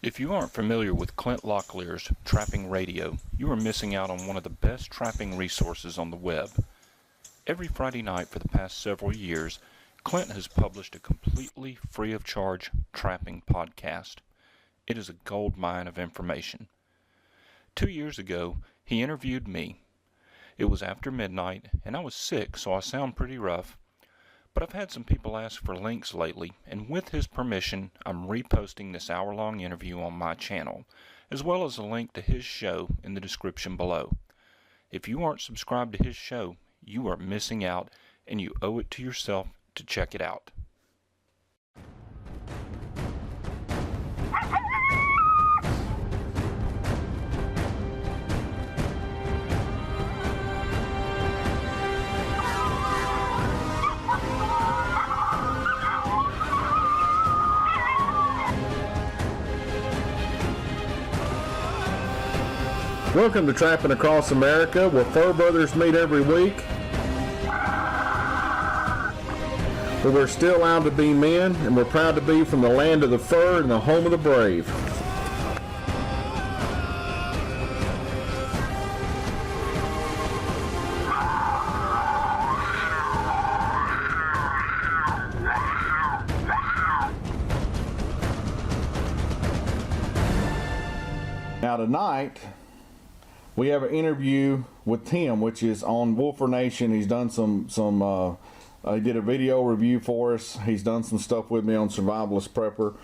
If you aren't familiar with Clint Locklear's Trapping Radio, you are missing out on one of the best trapping resources on the web. Every Friday night for the past several years, Clint has published a completely free of charge trapping podcast. It is a gold mine of information. 2 years ago, he interviewed me. It was after midnight, and I was sick, so I sound pretty rough. But I've had some people ask for links lately, and with his permission, I'm reposting this hour-long interview on my channel, as well as a link to his show in the description below. If you aren't subscribed to his show, you are missing out, and you owe it to yourself to check it out. Welcome to Trapping Across America, where fur brothers meet every week. But we're still out to be men, and we're proud to be from the land of the fur and the home of the brave. Now tonight, we have an interview with Tim, which is on Wolfer Nation. He's done he did a video review for us. He's done some stuff with me on Survivalist Prepper.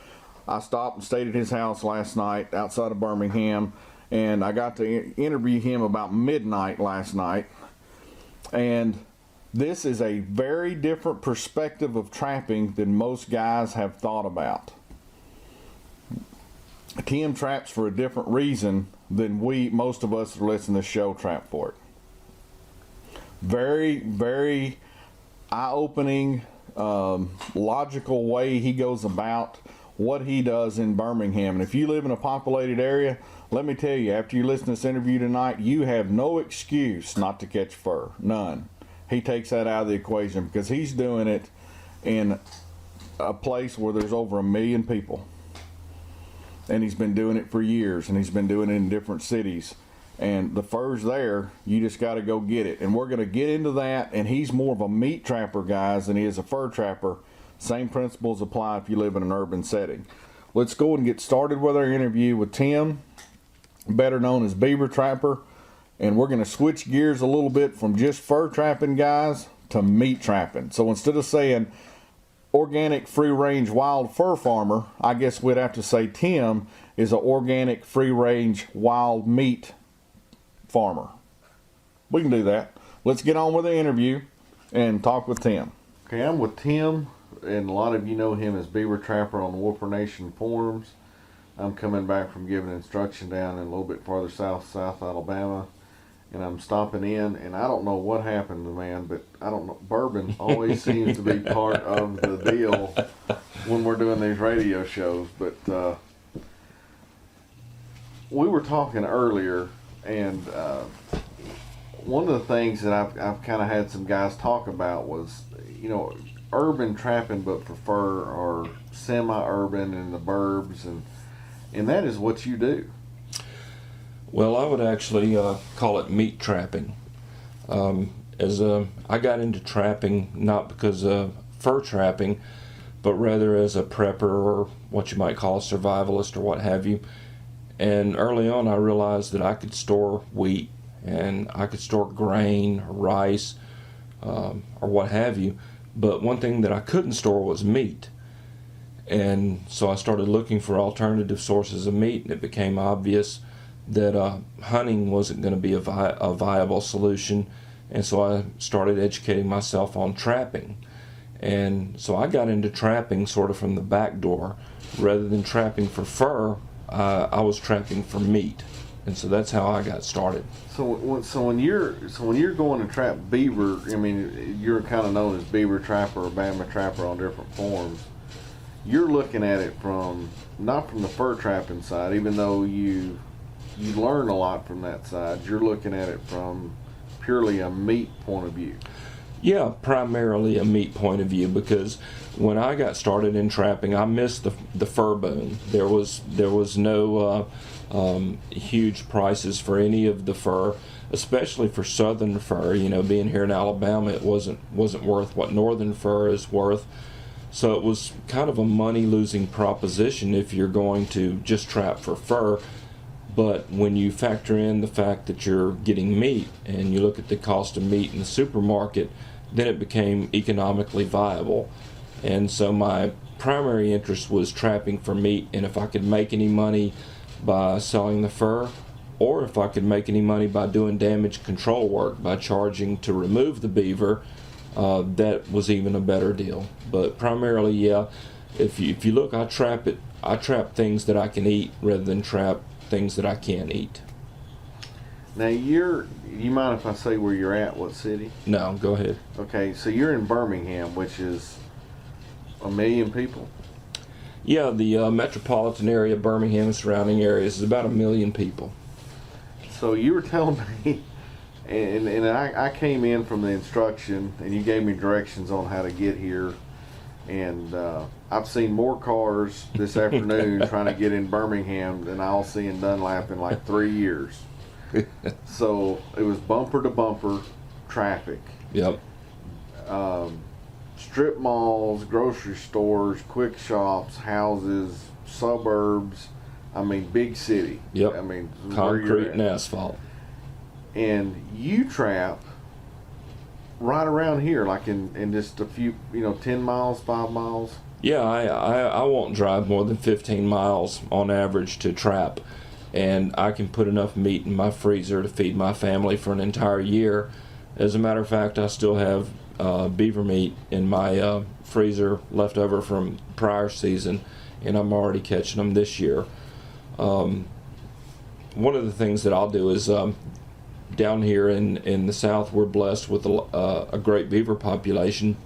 I stopped and stayed at his house last night outside of Birmingham, and I got to interview him about midnight last night. And this is a very different perspective of trapping than most guys have thought about. Tim traps for a different reason than most of us that listen to this show trap for it. Very, very eye-opening, logical way he goes about what he does in Birmingham. And if you live in a populated area, let me tell you, after you listen to this interview tonight, you have no excuse not to catch fur. None. He takes that out of the equation because he's doing it in a place where there's over 1 million people. And he's been doing it for years, and he's been doing it in different cities. And the fur's there, you just got to go get it. And we're going to get into that, and he's more of a meat trapper, guys, than he is a fur trapper. Same principles apply if you live in an urban setting. Let's go and get started with our interview with Tim, better known as Beaver Trapper. And we're going to switch gears a little bit from just fur trapping, guys, to meat trapping. So instead of saying organic free-range wild fur farmer, I guess we'd have to say Tim is an organic free-range wild meat farmer. We can do that. Let's get on with the interview and talk with Tim. Okay, I'm with Tim, and a lot of you know him as Beaver Trapper on the Wolfer Nation forums. I'm coming back from giving instruction down in a little bit farther south Alabama, and I'm stopping in, and I don't know what happened to man, but I don't know. Bourbon always seems to be part of the deal when we're doing these radio shows. But we were talking earlier, and one of the things that I've kind of had some guys talk about was, urban trapping, but for fur, or semi-urban in the burbs, and that is what you do. Well, I would actually call it meat trapping. I got into trapping not because of fur trapping, but rather as a prepper, or what you might call a survivalist, or what have you. And early on, I realized that I could store wheat, and I could store grain, or rice, or what have you. But one thing that I couldn't store was meat. And so I started looking for alternative sources of meat, and it became obvious that hunting wasn't going to be a viable solution, and so I started educating myself on trapping. And so I got into trapping sort of from the back door. Rather than trapping for fur, I was trapping for meat, and so that's how I got started. So when you're going to trap beaver, I mean, you're kind of known as Beaver Trapper or Bama Trapper on different forms. You're looking at it not from the fur trapping side, even though you learn a lot from that side. You're looking at it from purely a meat point of view. Yeah, primarily a meat point of view, because when I got started in trapping, I missed the fur boom. There was no huge prices for any of the fur, especially for southern fur. You know, being here in Alabama, it wasn't worth what northern fur is worth. So it was kind of a money losing proposition if you're going to just trap for fur. But when you factor in the fact that you're getting meat and you look at the cost of meat in the supermarket, then it became economically viable. And so my primary interest was trapping for meat, and if I could make any money by selling the fur, or if I could make any money by doing damage control work, by charging to remove the beaver, that was even a better deal. But primarily, yeah, if you look, I trap things that I can eat rather than trap things that I can't eat. Now you mind if I say where you're at? What city? No, go ahead. Okay, so you're in Birmingham, which is 1 million people. Yeah, the metropolitan area, Birmingham and surrounding areas, is about 1 million people. So you were telling me, and I came in from the instruction, and you gave me directions on how to get here, and I've seen more cars this afternoon trying to get in Birmingham than I'll see in Dunlap in like 3 years. So it was bumper to bumper traffic. Yep. Strip malls, grocery stores, quick shops, houses, suburbs. I mean, big city. Yep. I mean, Concrete and asphalt. And you trap right around here, like in just a few, 10 miles, 5 miles. Yeah, I won't drive more than 15 miles on average to trap, and I can put enough meat in my freezer to feed my family for an entire year. As a matter of fact, I still have beaver meat in my freezer left over from prior season, and I'm already catching them this year. One of the things that I'll do is down here in the south, we're blessed with a great beaver population.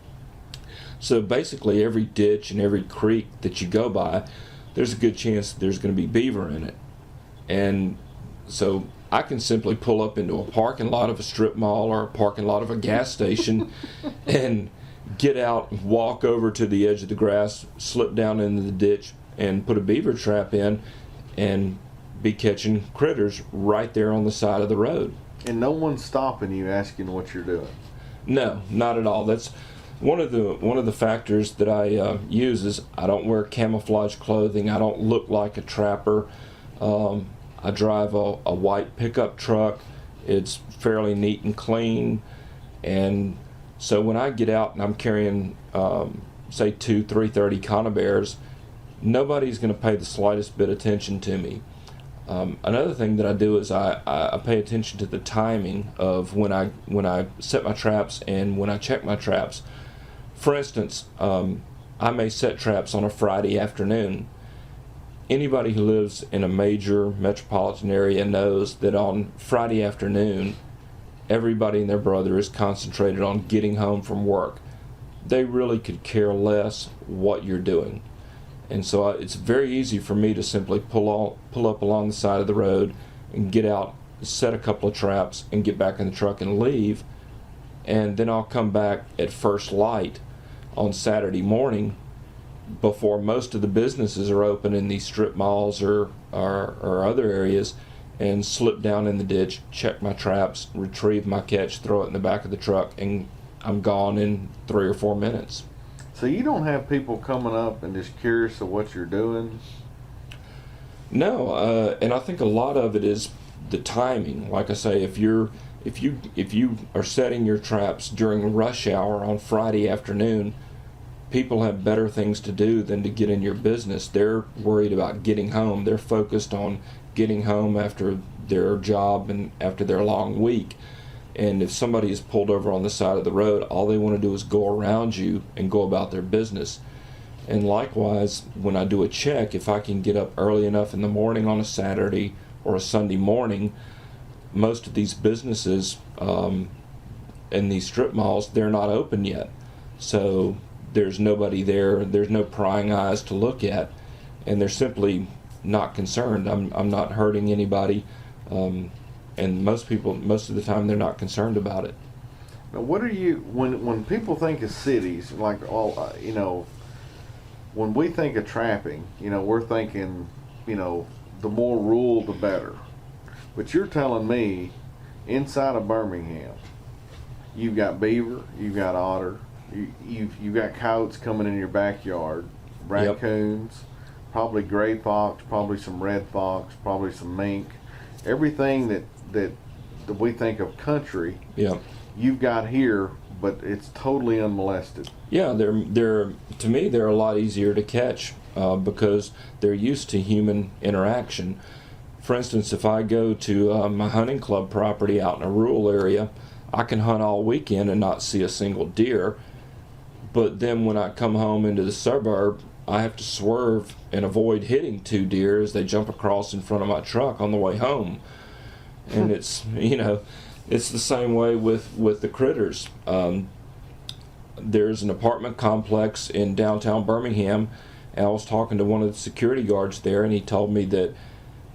So basically every ditch and every creek that you go by, there's a good chance there's going to be beaver in it. And so I can simply pull up into a parking lot of a strip mall or a parking lot of a gas station and get out, walk over to the edge of the grass, slip down into the ditch and put a beaver trap in and be catching critters right there on the side of the road. And no one's stopping you asking what you're doing. No, not at all. That's one of the factors that I use is I don't wear camouflage clothing. I don't look like a trapper. I drive a white pickup truck. It's fairly neat and clean, and so when I get out and I'm carrying say 330 conibears, nobody's going to pay the slightest bit of attention to me. Another thing that I do is I pay attention to the timing of when I set my traps and when I check my traps. For instance, I may set traps on a Friday afternoon. Anybody who lives in a major metropolitan area knows that on Friday afternoon, everybody and their brother is concentrated on getting home from work. They really could care less what you're doing. And so it's very easy for me to simply pull up along the side of the road and get out, set a couple of traps, and get back in the truck and leave. And then I'll come back at first light on Saturday morning before most of the businesses are open in these strip malls or other areas, and slip down in the ditch, check my traps, retrieve my catch, throw it in the back of the truck, and I'm gone in 3 or 4 minutes. So you don't have people coming up and just curious of what you're doing? No, and I think a lot of it is the timing. Like I say, if you are setting your traps during rush hour on Friday afternoon, people have better things to do than to get in your business. They're worried about getting home. They're focused on getting home after their job and after their long week. And if somebody is pulled over on the side of the road, all they want to do is go around you and go about their business. And likewise, when I do a check, if I can get up early enough in the morning on a Saturday or a Sunday morning, most of these businesses in these strip malls, they're not open yet. So there's nobody there, there's no prying eyes to look at, and they're simply not concerned. I'm not hurting anybody. And most of the time, they're not concerned about it. Now, what are you when people think of cities like all when we think of trapping, we're thinking, the more rural the better. But you're telling me inside of Birmingham, you've got beaver, you've got otter, you've got coyotes coming in your backyard, raccoons, probably gray fox, probably some red fox, probably some mink, everything that we think of country. Yeah. You've got here, but it's totally unmolested. Yeah, they're to me they're a lot easier to catch because they're used to human interaction. For instance, if I go to my hunting club property out in a rural area, I can hunt all weekend and not see a single deer. But then when I come home into the suburb, I have to swerve and avoid hitting 2 deer as they jump across in front of my truck on the way home. And it's it's the same way with the critters. There's an apartment complex in downtown Birmingham, and I was talking to one of the security guards there, and he told me that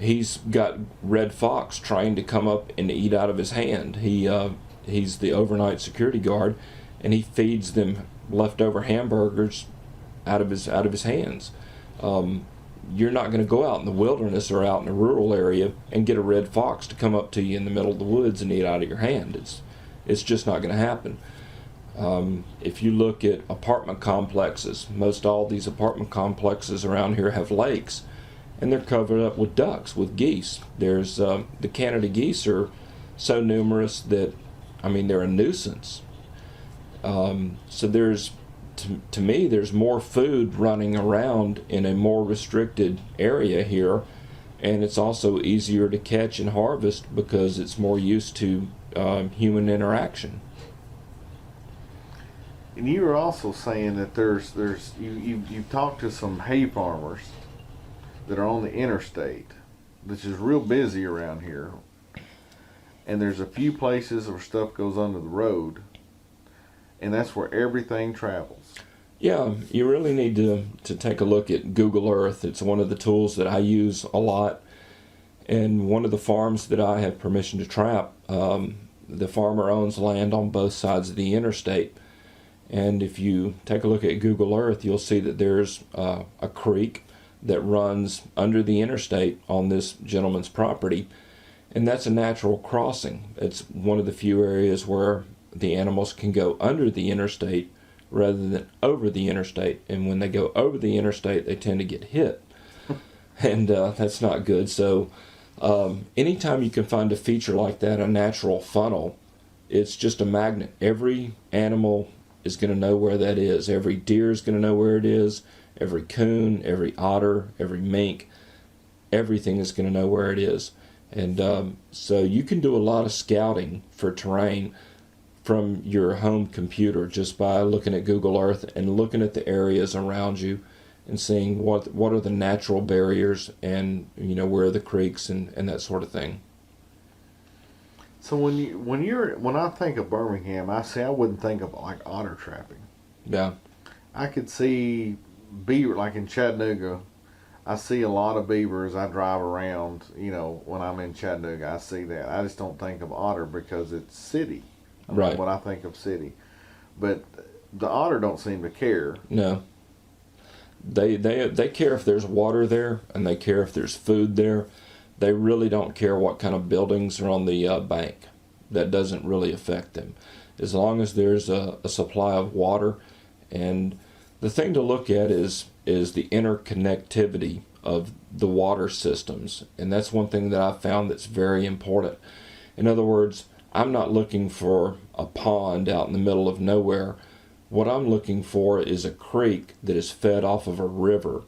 he's got red fox trying to come up and eat out of his hand. He's the overnight security guard, and he feeds them leftover hamburgers out of his hands. You're not going to go out in the wilderness or out in a rural area and get a red fox to come up to you in the middle of the woods and eat out of your hand. It's just not going to happen. If you look at apartment complexes, most all these apartment complexes around here have lakes, and they're covered up with ducks, with geese. There's the Canada geese are so numerous that, they're a nuisance. So there's, to me, there's more food running around in a more restricted area here, and it's also easier to catch and harvest because it's more used to human interaction. And you were also saying that you've talked to some hay farmers that are on the interstate, which is real busy around here, and there's a few places where stuff goes under the road, and that's where everything travels. Yeah, you really need to take a look at Google Earth. It's one of the tools that I use a lot. And one of the farms that I have permission to trap, the farmer owns land on both sides of the interstate. And if you take a look at Google Earth, you'll see that there's a creek that runs under the interstate on this gentleman's property. And that's a natural crossing. It's one of the few areas where the animals can go under the interstate rather than over the interstate. And when they go over the interstate, they tend to get hit. And that's not good. So anytime you can find a feature like that, a natural funnel, it's just a magnet. Every animal is going to know where that is. Every deer is going to know where it is. Every coon, every otter, every mink, everything is going to know where it is. And so you can do a lot of scouting for terrain from your home computer just by looking at Google Earth and looking at the areas around you and seeing what are the natural barriers and where are the creeks and that sort of thing. So when I think of Birmingham, I wouldn't think of like otter trapping. Yeah. I could see beaver, like in Chattanooga. I see a lot of beaver as I drive around. When I'm in Chattanooga, I see that. I just don't think of otter because it's city. Right. When I think of city, but the otter don't seem to care. No. They care if there's water there, and they care if there's food there. They really don't care what kind of buildings are on the bank. That doesn't really affect them. As long as there's a supply of water. And the thing to look at is the interconnectivity of the water systems. And that's one thing that I've found that's very important. In other words, I'm not looking for a pond out in the middle of nowhere. What I'm looking for is a creek that is fed off of a river,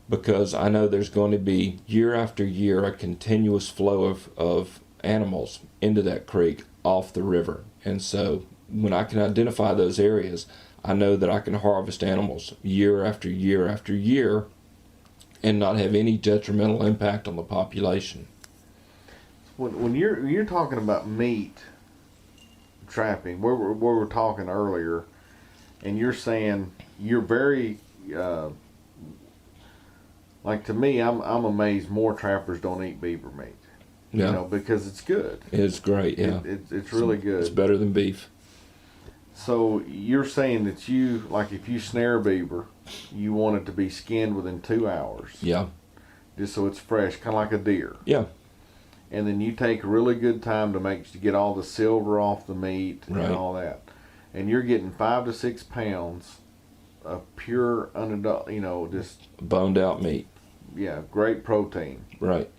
because I know there's going to be year after year a continuous flow of animals into that creek off the river. And so when I can identify those areas, I know that I can harvest animals year after year after year and not have any detrimental impact on the population. When you're talking about meat trapping, where we were talking earlier, and you're saying you're very like, to me, I'm amazed more trappers don't eat beaver meat. Yeah. Because it's good. It's great. Yeah, It's really good. It's better than beef. So you're saying that if you snare a beaver, you want it to be skinned within 2 hours. Yeah. Just so it's fresh, kind of like a deer. Yeah. And then you take a really good time to get all the silver off the meat Right. and all that. And you're getting 5 to 6 pounds of pure, just Boned out meat. great protein. Right.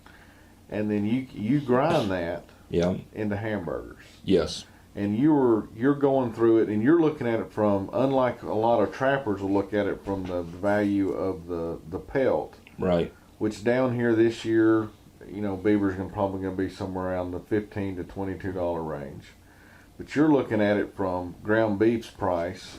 And then you grind that Yeah. into hamburgers. Yes. And you're going through it, and you're looking at it from, unlike a lot of trappers will look at it from the value of the pelt, Right. which down here this year, beaver's probably going to be somewhere around the $15 to $22 range. But you're looking at it from ground beef's price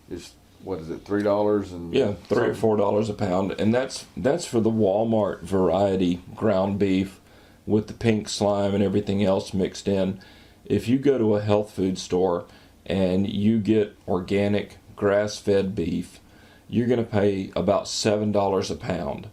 is, what is it, $3 and Yeah, $3 or $4 a pound, and that's for the Walmart variety ground beef with the pink slime and everything else mixed in. If you go to a health food store and you get organic grass-fed beef, you're going to pay about $7 a pound.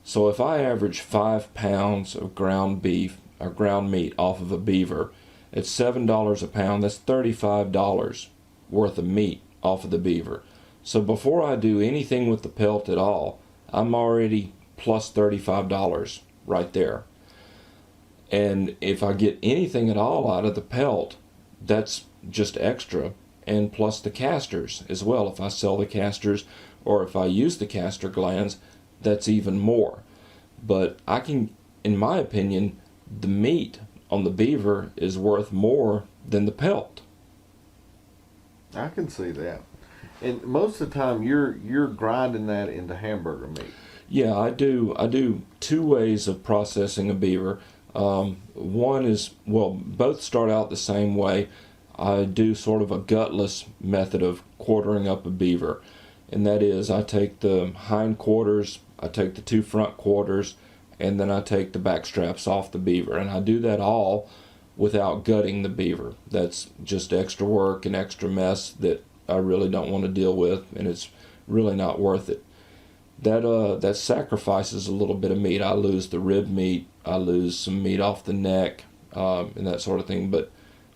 So if I average 5 pounds of ground beef or ground meat off of a beaver, it's $7 a pound. That's $35 worth of meat off of the beaver. So before I do anything with the pelt at all, I'm already plus $35 right there. And if I get anything at all out of the pelt, that's just extra. And plus the casters as well. If I sell the casters or if I use the castor glands, that's even more. But I can, in my opinion, the meat on the beaver is worth more than the pelt. I can see that. And most of the time, you're grinding that into hamburger meat. Yeah, I do 2 ways of processing a beaver. One is, both start out the same way. I do sort of a gutless method of quartering up a beaver. And that is, I take the hind quarters, I take the 2 front quarters, and then I take the back straps off the beaver. And I do that all without gutting the beaver. That's just extra work and extra mess that I really don't want to deal with, and it's really not worth it. That sacrifices a little bit of meat. I lose the rib meat, I lose some meat off the neck, and that sort of thing. But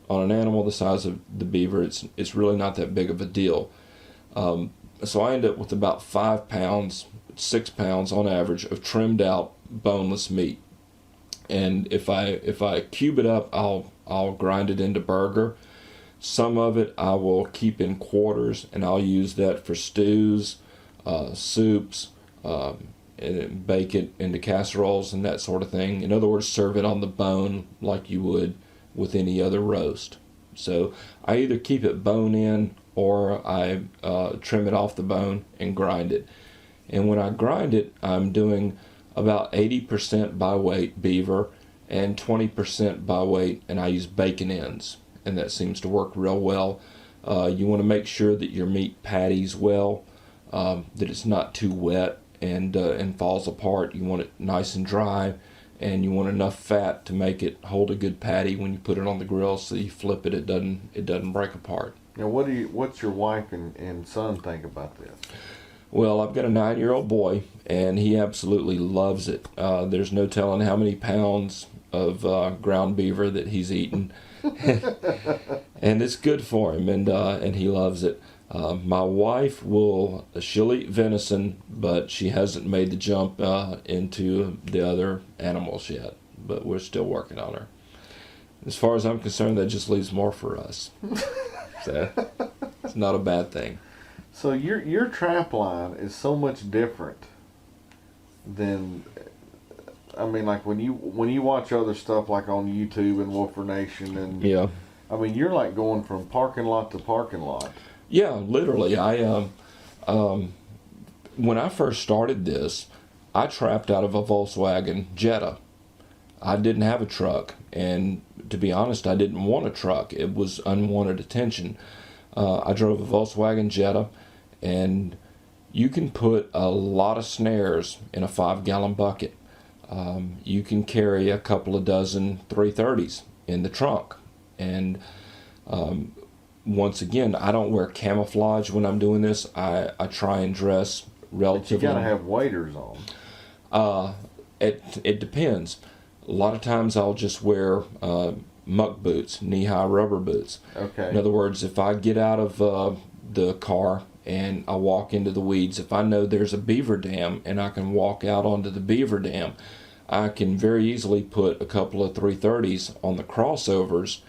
on an animal the size of the beaver, it's really not that big of a deal. So I end up with about 5 pounds, 6 pounds on average of trimmed out boneless meat. And if I cube it up, I'll grind it into burger. Some of it I will keep in quarters, and I'll use that for stews, soups, and bake it into casseroles and that sort of thing. In other words, serve it on the bone like you would with any other roast. So I either keep it bone in or I trim it off the bone and grind it. And when I grind it, I'm doing about 80% by weight beaver and 20% by weight, and I use bacon ends, and that seems to work real well. You want to make sure that your meat patties well, that it's not too wet and falls apart. You want it nice and dry, and you want enough fat to make it hold a good patty when you put it on the grill. So you flip it, it doesn't break apart. Now, what's your wife and son think about this? Well, I've got a 9-year-old boy, and he absolutely loves it. There's no telling how many pounds of ground beaver that he's eaten, and it's good for him, and he loves it. My wife she'll eat venison, but she hasn't made the jump into the other animals yet. But we're still working on her. As far as I'm concerned, that just leaves more for us. So it's not a bad thing. So your trap line is so much different than, I mean, like when you watch other stuff like on YouTube and Wolfer Nation, and Yeah. I mean, you're like going from parking lot to parking lot. Yeah, literally. When I first started this, I trapped out of a Volkswagen Jetta. I didn't have a truck, and to be honest, I didn't want a truck. It was unwanted attention. I drove a Volkswagen Jetta, and you can put a lot of snares in a 5-gallon bucket. You can carry a couple of dozen 330s in the trunk. And once again, I don't wear camouflage when I'm doing this. I try and dress relatively. But you gotta have waders on. It depends. A lot of times I'll just wear muck boots, knee-high rubber boots. Okay. In other words, if I get out of the car and I walk into the weeds, if I know there's a beaver dam and I can walk out onto the beaver dam, I can very easily put a couple of 330s on the crossovers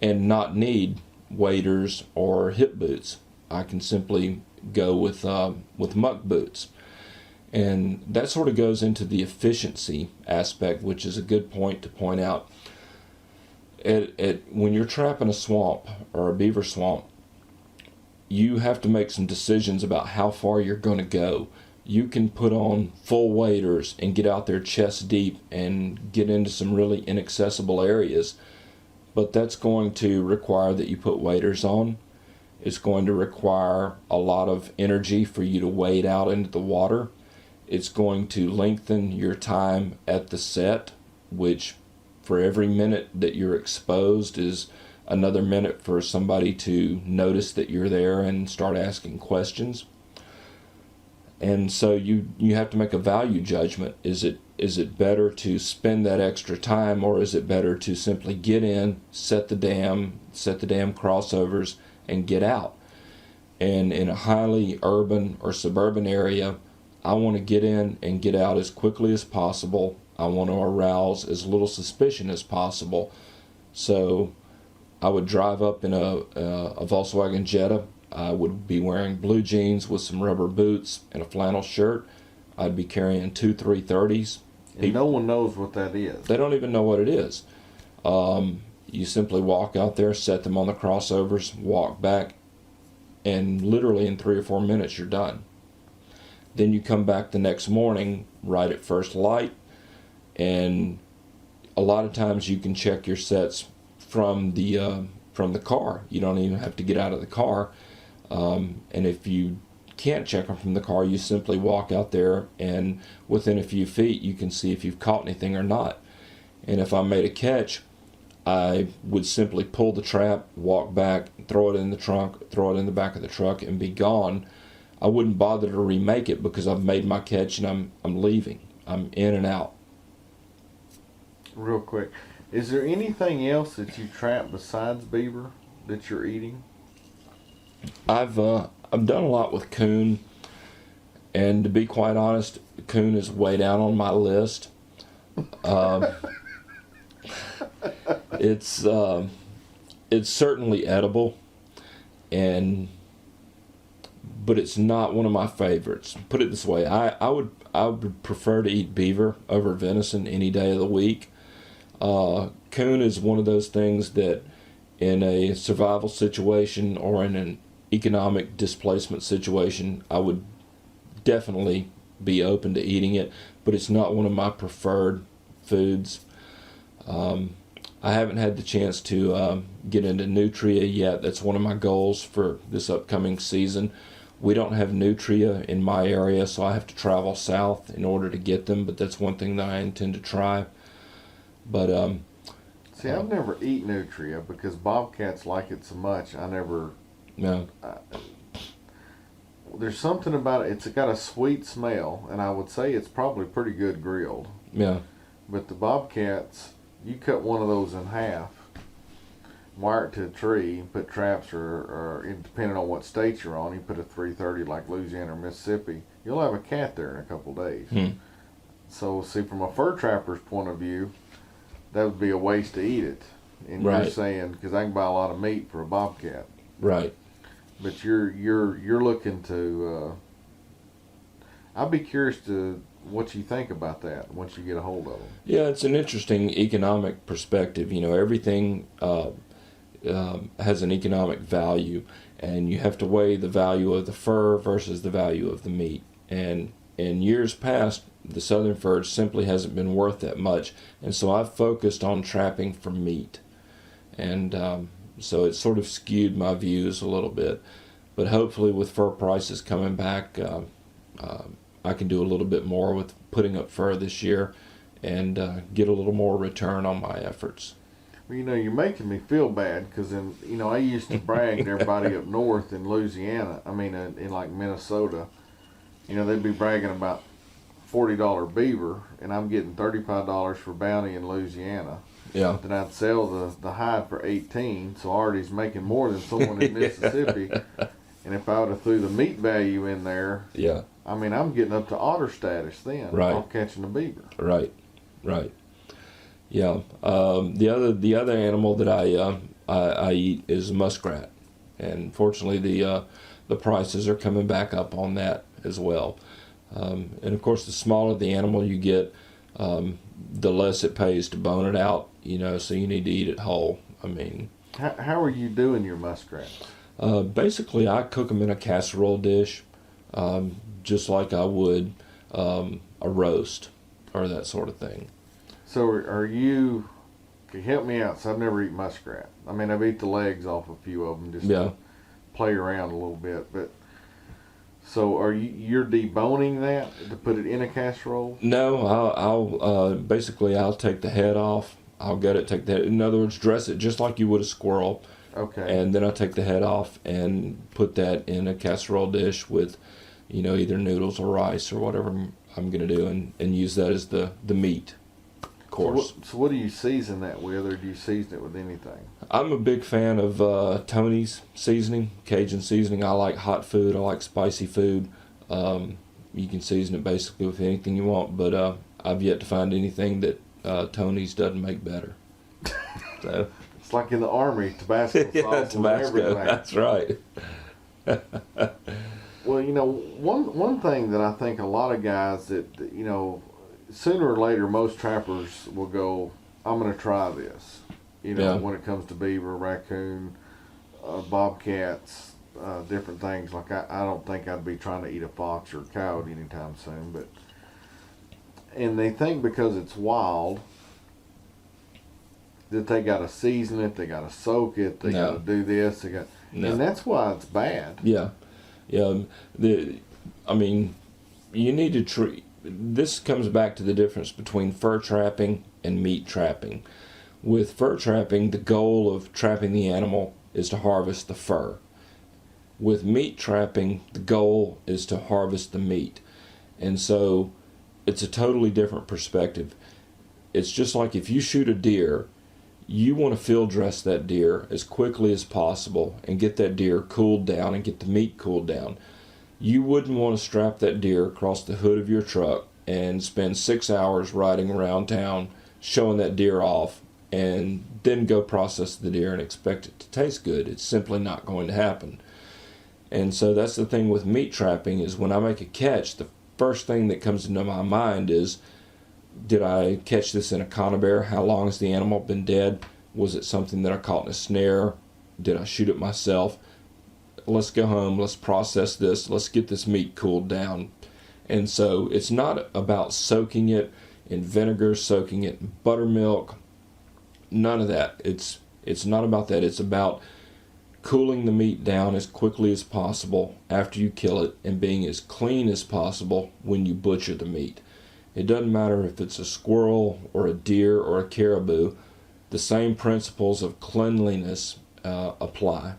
and not need waders or hip boots. I can simply go with muck boots. And that sort of goes into the efficiency aspect, which is a good point to point out. When you're trapping a swamp or a beaver swamp, you have to make some decisions about how far you're going to go. You can put on full waders and get out there chest deep and get into some really inaccessible areas, but that's going to require that you put waders on. It's going to require a lot of energy for you to wade out into the water. It's going to lengthen your time at the set, which for every minute that you're exposed is another minute for somebody to notice that you're there and start asking questions. And so you have to make a value judgment. Is it better to spend that extra time, or is it better to simply get in, set the dam crossovers, and get out? And in a highly urban or suburban area, I want to get in and get out as quickly as possible. I want to arouse as little suspicion as possible. So I would drive up in a Volkswagen Jetta. I would be wearing blue jeans with some rubber boots and a flannel shirt. I'd be carrying 2 330s. And no one knows what that is. They don't even know what it is. You simply walk out there, set them on the crossovers, walk back, and literally in 3 or 4 minutes you're done. Then you come back the next morning right at first light, and a lot of times you can check your sets from the car. You don't even have to get out of the car. And if you can't check them from the car, you simply walk out there, and within a few feet you can see if you've caught anything or not. And if I made a catch, I would simply pull the trap, walk back, throw it in the trunk, throw it in the back of the truck, and be gone. I wouldn't bother to remake it because I've made my catch and I'm leaving. I'm in and out. Real quick, is there anything else that you trap besides beaver that you're eating? I've done a lot with coon, and to be quite honest, coon is way down on my list. It's certainly edible, but it's not one of my favorites. Put it this way, I would prefer to eat beaver over venison any day of the week. Coon is one of those things that in a survival situation or in an economic displacement situation, I would definitely be open to eating it, but it's not one of my preferred foods. I haven't had the chance to get into nutria yet. That's one of my goals for this upcoming season. We don't have nutria in my area, so I have to travel south in order to get them, but that's one thing that I intend to try. But see, I've never eaten nutria because bobcats like it so much. I never. No. There's something about it. It's got a sweet smell, and I would say it's probably pretty good grilled. Yeah. But the bobcats, you cut one of those in half, wire it to a tree, put traps, or depending on what state you're on, you put a 330 like Louisiana or Mississippi, you'll have a cat there in a couple days. So, see, from a fur trapper's point of view, that would be a waste to eat it. And Right. you're saying, because I can buy a lot of meat for a bobcat. Right. But you're looking to. I'd be curious to what you think about that once you get a hold of them. Yeah, it's an interesting economic perspective. You know, everything has an economic value, and you have to weigh the value of the fur versus the value of the meat. And in years past, the southern fur simply hasn't been worth that much, and so I've focused on trapping for meat. And so it sort of skewed my views a little bit. But hopefully with fur prices coming back, I can do a little bit more with putting up fur this year and get a little more return on my efforts. Well, you know, you're making me feel bad because, I used to brag to everybody up north in Louisiana, in like Minnesota, they'd be bragging about $40 beaver, and I'm getting $35 for bounty in Louisiana. Yeah. then I'd sell the hide for 18. So Artie's making more than someone in Mississippi. And if I would have threw the meat value in there, Yeah. I mean, I'm getting up to otter status then. Right. Off catching a beaver. Right. Right. Yeah. The other animal that I eat is muskrat, and fortunately the prices are coming back up on that as well. And of course, the smaller the animal you get, the less it pays to bone it out. So you need to eat it whole. I mean, How are you doing your muskrats? basically, I cook them in a casserole dish, just like I would a roast or that sort of thing. So are you? Can you help me out? So I've never eaten muskrat. I mean, I've eaten the legs off a few of them just to play around a little bit. But so you're deboning that to put it in a casserole? No, I'll basically I'll take the head off. I'll get it. Take the head. In other words, dress it just like you would a squirrel. Okay. And then I'll take the head off and put that in a casserole dish with, either noodles or rice or whatever I'm going to do, and use that as the meat course. So what do you season that with, or do you season it with anything? I'm a big fan of Tony's seasoning, Cajun seasoning. I like hot food. I like spicy food. You can season it basically with anything you want, but I've yet to find anything that Tony's doesn't make better. So. It's like in the Army, Tabasco sauce and Tabasco. everything. That's right. Well, one thing that I think a lot of guys that, sooner or later most trappers will go, I'm going to try this. When it comes to beaver, raccoon, bobcats, different things. Like I don't think I'd be trying to eat a fox or a coyote anytime soon. And they think because it's wild that they got to season it, they got to soak it, they got to do this, and that's why it's bad. Yeah. I mean, you need to treat. This comes back to the difference between fur trapping and meat trapping. With fur trapping, the goal of trapping the animal is to harvest the fur. With meat trapping, the goal is to harvest the meat. And so it's a totally different perspective. It's just like if you shoot a deer, you want to field dress that deer as quickly as possible and get that deer cooled down and get the meat cooled down. You wouldn't want to strap that deer across the hood of your truck and spend 6 hours riding around town showing that deer off and then go process the deer and expect it to taste good. It's simply not going to happen. And so that's the thing with meat trapping, is when I make a catch, the first thing that comes into my mind is, did I catch this in a conibear? How long has the animal been dead? Was it something that I caught in a snare? Did I shoot it myself? Let's go home. Let's process this. Let's get this meat cooled down. And so it's not about soaking it in vinegar, soaking it in buttermilk. None of that. It's not about that. It's about cooling the meat down as quickly as possible after you kill it and being as clean as possible when you butcher the meat. It doesn't matter if it's a squirrel or a deer or a caribou. The same principles of cleanliness apply.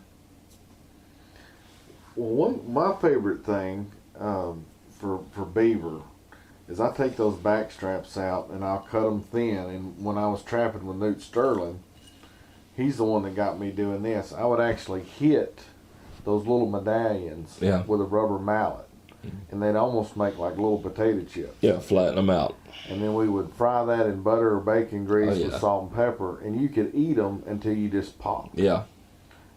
Well, my favorite thing for beaver is I take those back straps out and I'll cut them thin. And when I was trapping with Newt Sterling, he's the one that got me doing this. I would actually hit those little medallions with a rubber mallet. And they'd almost make like little potato chips. Yeah, flatten them out. And then we would fry that in butter or bacon grease with salt and pepper, and you could eat them until you just pop. Yeah.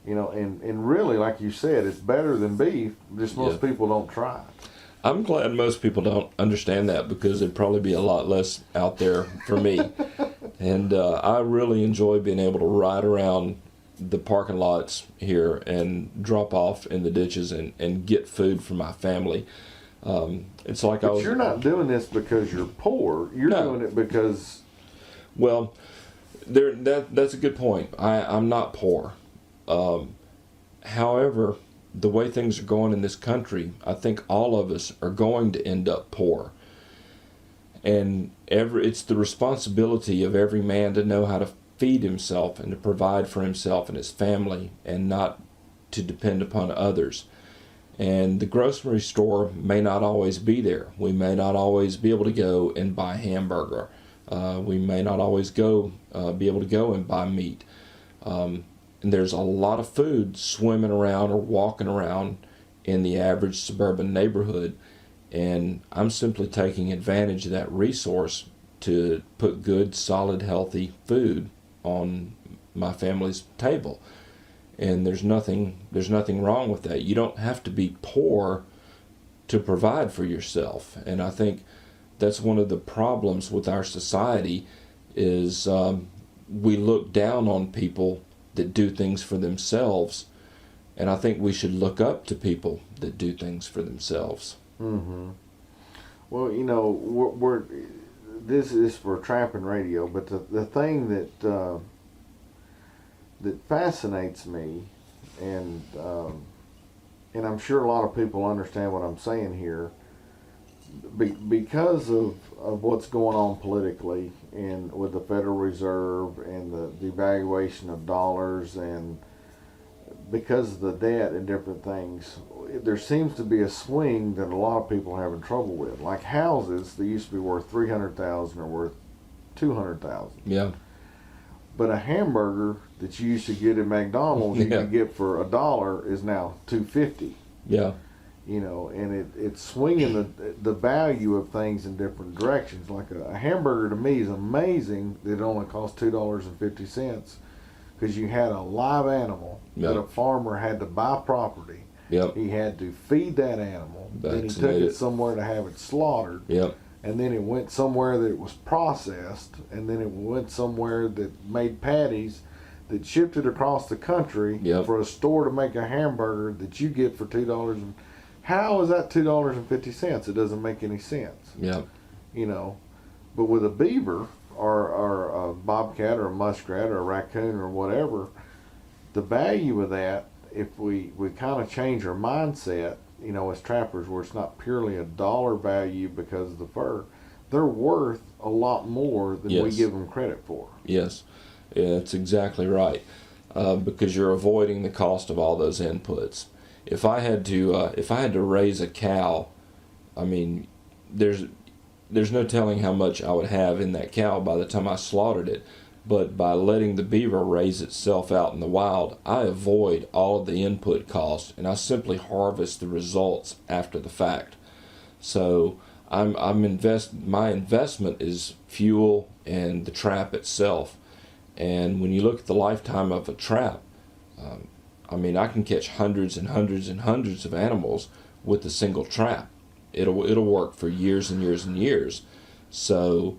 And really, like you said, it's better than beef. Just most people don't try it. I'm glad most people don't understand that, because it'd probably be a lot less out there for me. And I really enjoy being able to ride around the parking lots here and drop off in the ditches and get food for my family. It's like but you're not doing this because you're poor. You're doing it because... Well, that's a good point. I'm not poor. However, the way things are going in this country, I think all of us are going to end up poor. And it's the responsibility of every man to know how to feed himself and to provide for himself and his family, and not to depend upon others. And the grocery store may not always be there. We may not always be able to go and buy a hamburger. We may not always be able to go and buy meat. And there's a lot of food swimming around or walking around in the average suburban neighborhood, and I'm simply taking advantage of that resource to put good, solid, healthy food on my family's table. And there's nothing wrong with that. You don't have to be poor to provide for yourself. And I think that's one of the problems with our society is we look down on people that do things for themselves, and I think we should look up to people that do things for themselves. Mm-hmm. Well, you know, we're this is for trapping radio, but the thing that fascinates me, and I'm sure a lot of people understand what I'm saying here, because of what's going on politically and with the Federal Reserve and the devaluation of dollars, and because of the debt and different things, there seems to be a swing that a lot of people are having trouble with. Like houses that used to be worth $300,000 are worth $200,000. Yeah. But a hamburger that you used to get at McDonald's you could get for $1 is now $2.50. Yeah. You know, and it's swinging the value of things in different directions. Like a hamburger to me is amazing that it only costs $2.50 because you had a live animal that a farmer had to buy property. Yep. He had to feed that animal. Then he took it somewhere to have it slaughtered. Yep. And then it went somewhere that it was processed, and then it went somewhere that made patties that shipped it across the country for a store to make a hamburger that you get for $2. How is that $2.50? It doesn't make any sense. Yeah. You know, but with a beaver or a bobcat or a muskrat or a raccoon or whatever, the value of that, if we kind of change our mindset, you know, as trappers, where it's not purely a dollar value because of the fur, they're worth a lot more than we give them credit for. Yes, yeah, that's exactly right. Because you're avoiding the cost of all those inputs. If I had to raise a cow, I mean, there's no telling how much I would have in that cow by the time I slaughtered it. But by letting the beaver raise itself out in the wild, I avoid all of the input costs, and I simply harvest the results after the fact. So my investment is fuel and the trap itself. And when you look at the lifetime of a trap, I mean, I can catch hundreds and hundreds and hundreds of animals with a single trap. It'll work for years and years and years. So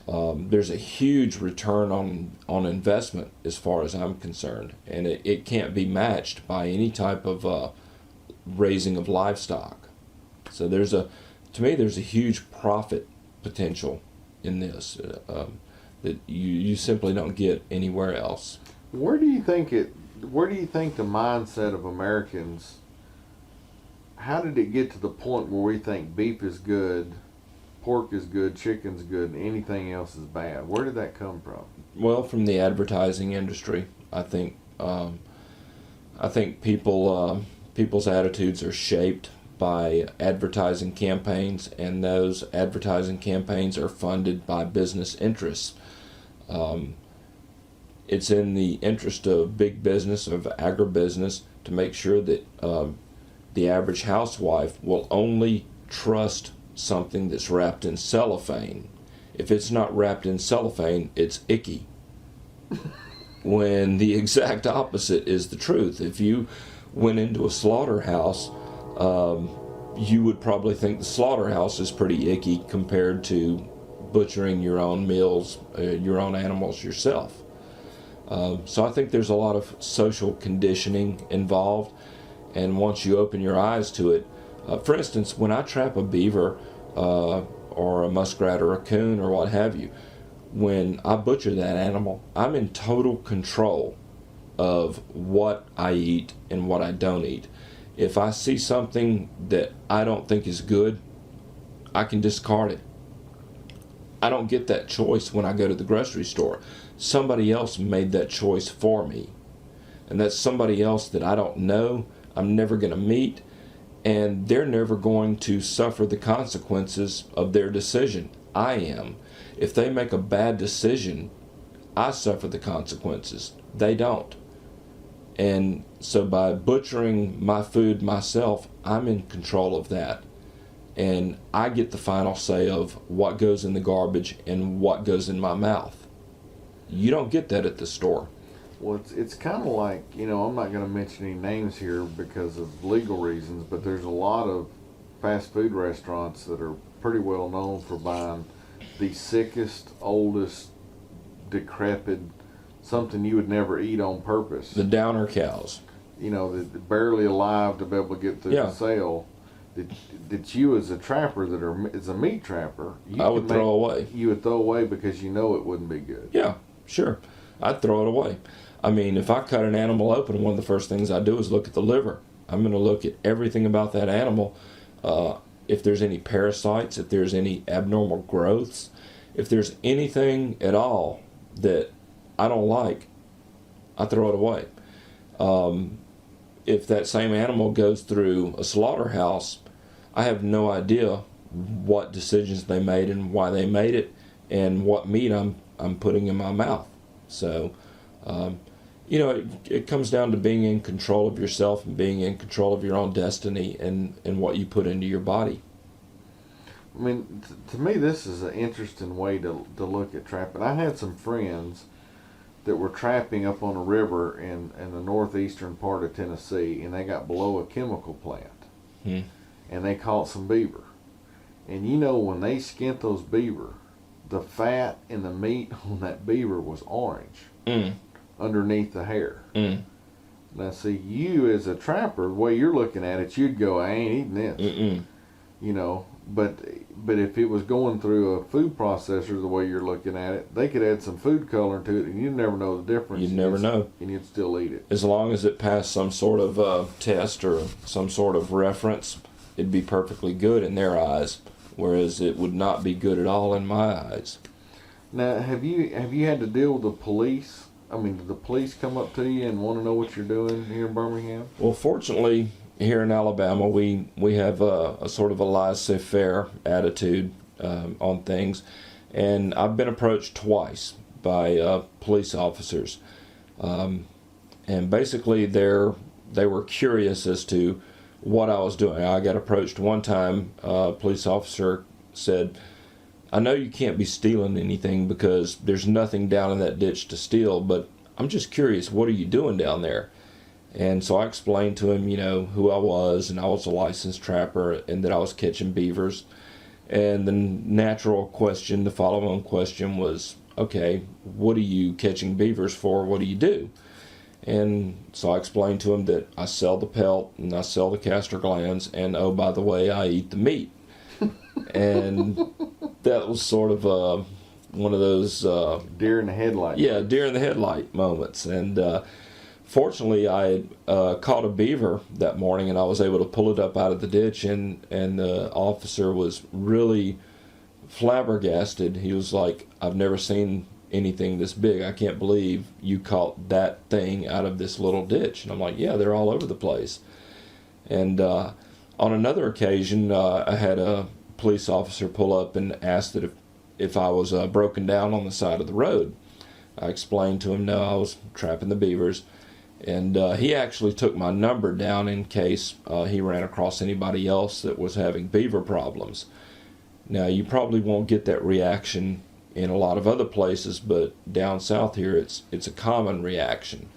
there's a huge return on investment as far as I'm concerned, and it can't be matched by any type of raising of livestock. So to me there's a huge profit potential in this that you simply don't get anywhere else. Where do you think the mindset of Americans, how did it get to the point where we think beef is good, pork is good, chicken's good, and anything else is bad? Where did that come from? Well, from the advertising industry. I think people's attitudes are shaped by advertising campaigns, and those advertising campaigns are funded by business interests. It's in the interest of big business, of agribusiness, to make sure that the average housewife will only trust something that's wrapped in cellophane. If it's not wrapped in cellophane, it's icky. When the exact opposite is the truth. If you went into a slaughterhouse, you would probably think the slaughterhouse is pretty icky compared to butchering your own meals, your own animals yourself. So I think there's a lot of social conditioning involved, and once you open your eyes to it, for instance, when I trap a beaver or a muskrat or a coon or what have you, when I butcher that animal, I'm in total control of what I eat and what I don't eat. If I see something that I don't think is good, I can discard it. I don't get that choice when I go to the grocery store. Somebody else made that choice for me. And that's somebody else that I don't know, I'm never going to meet, and they're never going to suffer the consequences of their decision. I am. If they make a bad decision, I suffer the consequences. They don't. And so by butchering my food myself, I'm in control of that. And I get the final say of what goes in the garbage and what goes in my mouth. You don't get that at the store. Well, it's kind of like, I'm not going to mention any names here because of legal reasons, but there's a lot of fast food restaurants that are pretty well known for buying the sickest, oldest, decrepit, something you would never eat on purpose. The downer cows. That barely alive to be able to get through the sale. That you as a trapper as a meat trapper, I would throw away. You would throw away because it wouldn't be good. Yeah, sure. I'd throw it away. I mean, if I cut an animal open, one of the first things I do is look at the liver. I'm going to look at everything about that animal. If there's any parasites, if there's any abnormal growths, if there's anything at all that I don't like, I throw it away. If that same animal goes through a slaughterhouse, I have no idea what decisions they made and why they made it and what meat I'm putting in my mouth. So, it comes down to being in control of yourself and being in control of your own destiny and what you put into your body. I mean, to me, this is an interesting way to look at trapping. I had some friends that were trapping up on a river in the northeastern part of Tennessee, and they got below a chemical plant, and they caught some beaver. And when they skinned those beaver, the fat and the meat on that beaver was orange underneath the hair. Now, see, you as a trapper, the way you're looking at it, you'd go, I ain't eating this. But if it was going through a food processor, the way you're looking at it, they could add some food color to it, and you'd never know the difference. You'd never know. And you'd still eat it. As long as it passed some sort of test or some sort of reference, it'd be perfectly good in their eyes, whereas it would not be good at all in my eyes. Now, have you had to deal with the police? I mean, did the police come up to you and want to know what you're doing here in Birmingham? Well, fortunately, here in Alabama, we have a sort of a laissez-faire attitude on things, and I've been approached twice by police officers, and basically they were curious as to what I was doing. I got approached one time. A police officer said, I know you can't be stealing anything because there's nothing down in that ditch to steal, but I'm just curious, what are you doing down there? And so I explained to him, who I was, and I was a licensed trapper, and that I was catching beavers. And the natural question, the follow-on question was, okay, what are you catching beavers for? What do you do? And so I explained to him that I sell the pelt, and I sell the castor glands, and oh, by the way, I eat the meat. And that was sort of one of those deer in the headlight. Yeah, deer in the headlight moments. And fortunately, I had caught a beaver that morning, and I was able to pull it up out of the ditch. And the officer was really flabbergasted. He was like, "I've never seen anything this big. I can't believe you caught that thing out of this little ditch." And I'm like, "Yeah, they're all over the place." And on another occasion, I had a police officer pull up and ask that if I was broken down on the side of the road. I explained to him, no, I was trapping the beavers. And he actually took my number down in case he ran across anybody else that was having beaver problems. Now, you probably won't get that reaction in a lot of other places, but down south here, it's a common reaction.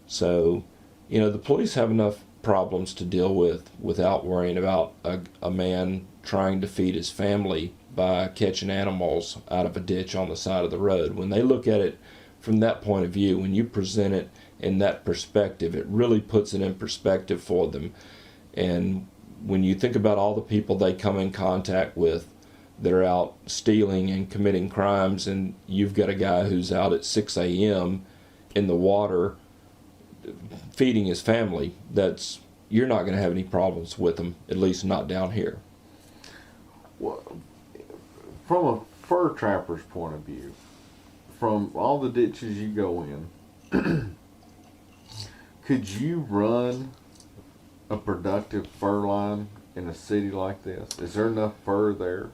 So, the police have enough problems to deal with without worrying about a man trying to feed his family by catching animals out of a ditch on the side of the road. When they look at it from that point of view, when you present it in that perspective, it really puts it in perspective for them. And when you think about all the people they come in contact with that are out stealing and committing crimes, and you've got a guy who's out at 6 a.m. in the water feeding his family, you're not going to have any problems with them, at least not down here. Well, from a fur trapper's point of view, from all the ditches you go in, could you run a productive fur line in a city like this? Is there enough fur there?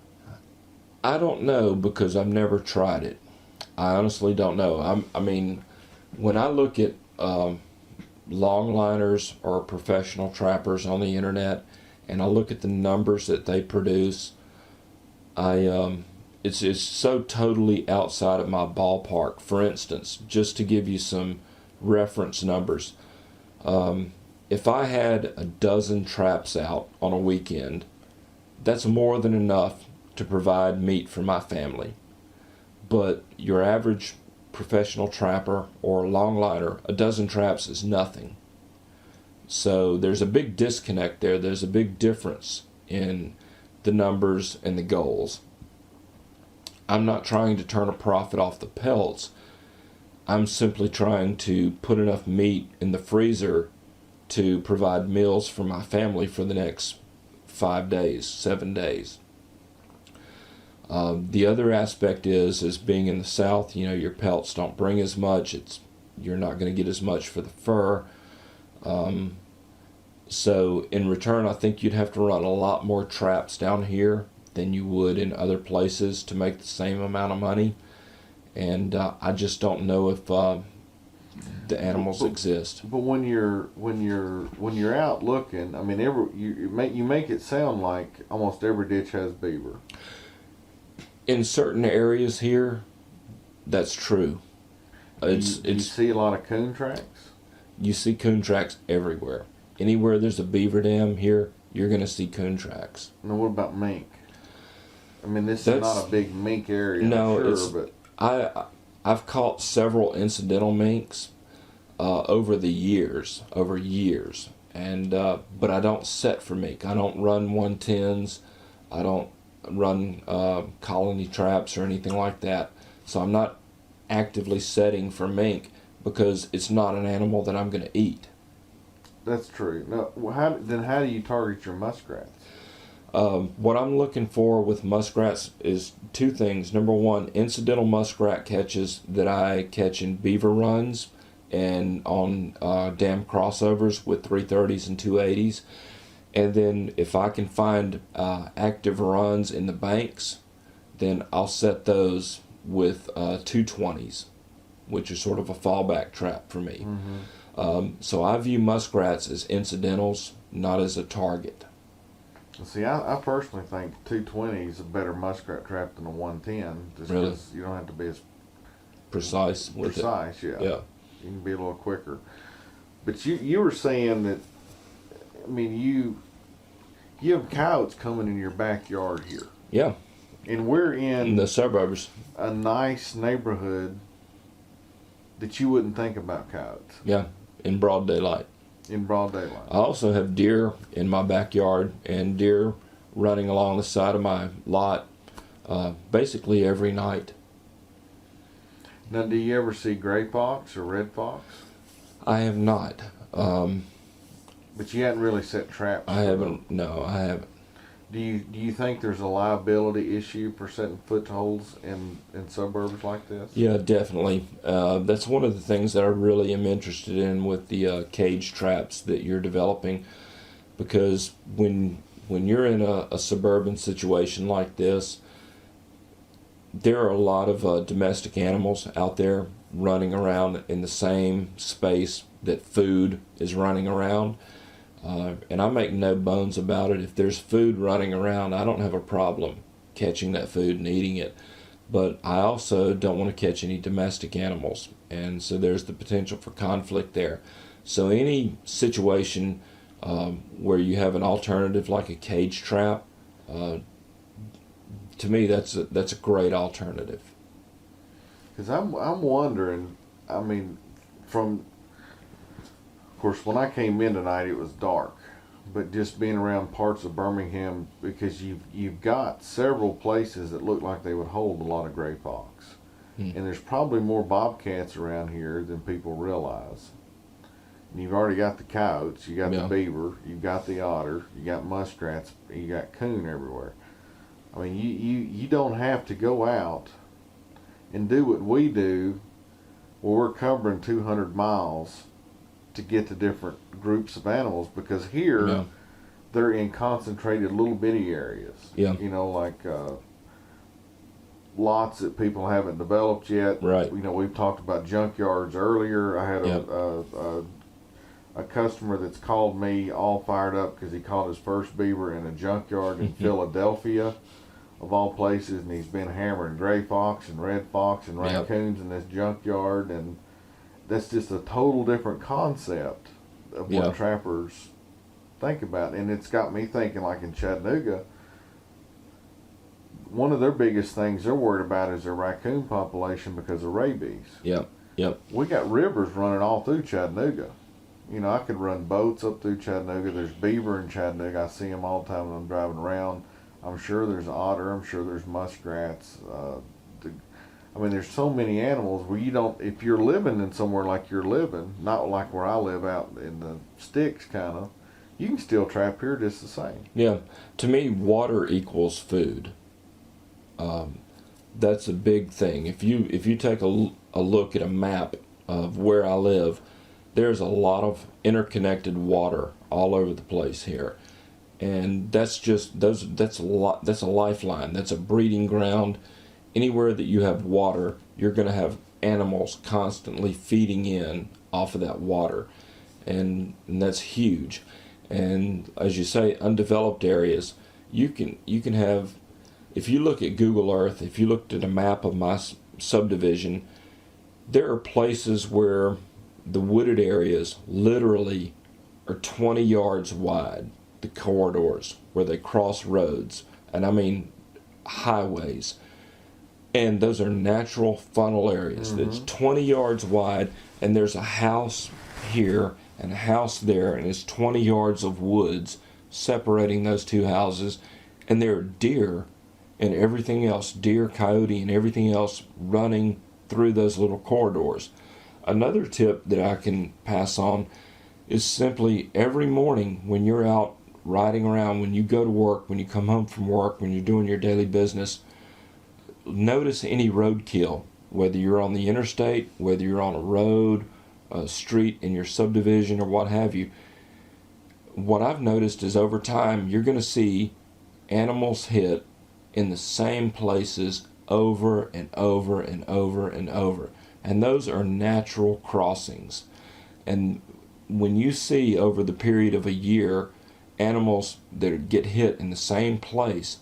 I don't know because I've never tried it. I honestly don't know. I mean, when I look at longliners or professional trappers on the internet, and I look at the numbers that they produce, it's so totally outside of my ballpark. For instance, just to give you some reference numbers, if I had a dozen traps out on a weekend, that's more than enough to provide meat for my family. But your average professional trapper or longliner, a dozen traps is nothing. So there's a big disconnect there. There's a big difference in the numbers and the goals. I'm not trying to turn a profit off the pelts. I'm simply trying to put enough meat in the freezer to provide meals for my family for the next 5 days, 7 days. The other aspect is being in the South, you know, your pelts don't bring as much. You're not going to get as much for the fur. So in return, I think you'd have to run a lot more traps down here than you would in other places to make the same amount of money. And I just don't know if the animals exist. But when you're out looking, I mean, you make it sound like almost every ditch has beaver. In certain areas here, that's true. You see a lot of coon tracks? You see coon tracks everywhere. Anywhere there's a beaver dam here, you're going to see coon tracks. Now, what about mink? I mean, this is not a big mink area, no, I'm sure, but I've caught several incidental minks over years, and but I don't set for mink. I don't run 110s. I don't run colony traps or anything like that. So I'm not actively setting for mink because it's not an animal that I'm going to eat. That's true. Now, how do you target your muskrats? What I'm looking for with muskrats is two things. Number one, incidental muskrat catches that I catch in beaver runs and on dam crossovers with 330s and 280s. And then if I can find active runs in the banks, then I'll set those with 220s, which is sort of a fallback trap for me. Mm-hmm. So I view muskrats as incidentals, not as a target. See, I personally think 220 is a better muskrat trap than a 110, just because you don't have to be as precise with it. Yeah. Yeah. You can be a little quicker. But you were saying that, I mean, you have coyotes coming in your backyard here. Yeah. And we're in the suburbs. A nice neighborhood that you wouldn't think about coyotes. Yeah, in broad daylight. In broad daylight. I also have deer in my backyard and deer running along the side of my lot basically every night. Now, do you ever see gray fox or red fox? I have not. But you hadn't really set traps. I haven't. No, I haven't. Do you think there's a liability issue for setting footholds in suburbs like this? Yeah, definitely. That's one of the things that I really am interested in with the cage traps that you're developing, because when you're in a suburban situation like this, there are a lot of domestic animals out there running around in the same space that food is running around. And I make no bones about it. If there's food running around, I don't have a problem catching that food and eating it. But I also don't want to catch any domestic animals. And so there's the potential for conflict there. So any situation where you have an alternative like a cage trap, to me that's a great alternative. Because I'm wondering, I mean, of course, when I came in tonight, it was dark. But just being around parts of Birmingham, because you've got several places that look like they would hold a lot of gray fox. And there's probably more bobcats around here than people realize. And you've already got the coyotes, you got the beaver, you've got the otter, you got muskrats, you got coon everywhere. I mean, you don't have to go out and do what we do, where we're covering 200 miles to get to different groups of animals, because here they're in concentrated little bitty areas. Yeah. You know, like lots that people haven't developed yet. Right. You know, we've talked about junkyards earlier. I had Yep. a customer that's called me all fired up because he caught his first beaver in a junkyard in Philadelphia, of all places, and he's been hammering gray fox and red fox and Yep. raccoons in this junkyard, and that's just a total different concept of what Yep. trappers think about. And it's got me thinking, like in Chattanooga, one of their biggest things they're worried about is their raccoon population because of rabies. Yep. Yep. We got rivers running all through Chattanooga. You know, I could run boats up through Chattanooga. There's beaver in Chattanooga. I see them all the time when I'm driving around. I'm sure there's otter. I'm sure there's muskrats. I mean, there's so many animals where you don't, if you're living in somewhere like you're living, not like where I live out in the sticks kind of, you can still trap here just the same. Yeah. To me, water equals food. That's a big thing. If you take a look at a map of where I live, there's a lot of interconnected water all over the place here, and that's a lifeline. That's a breeding ground. Anywhere that you have water, you're going to have animals constantly feeding in off of that water, and that's huge. And as you say, undeveloped areas, you can have. If you look at Google Earth, if you looked at a map of my subdivision, there are places where the wooded areas literally are 20 yards wide, the corridors where they cross roads, and I mean highways. And those are natural funnel areas. That's 20 yards wide, and there's a house here and a house there, and it's 20 yards of woods separating those two houses, and there are deer and everything else, deer, coyote, and everything else running through those little corridors. Another tip that I can pass on is simply every morning when you're out riding around, when you go to work, when you come home from work, when you're doing your daily business, notice any roadkill, whether you're on the interstate, whether you're on a road, a street in your subdivision, or what have you. What I've noticed is over time you're going to see animals hit in the same places over and over and over and over. And those are natural crossings. And when you see over the period of a year animals that get hit in the same place,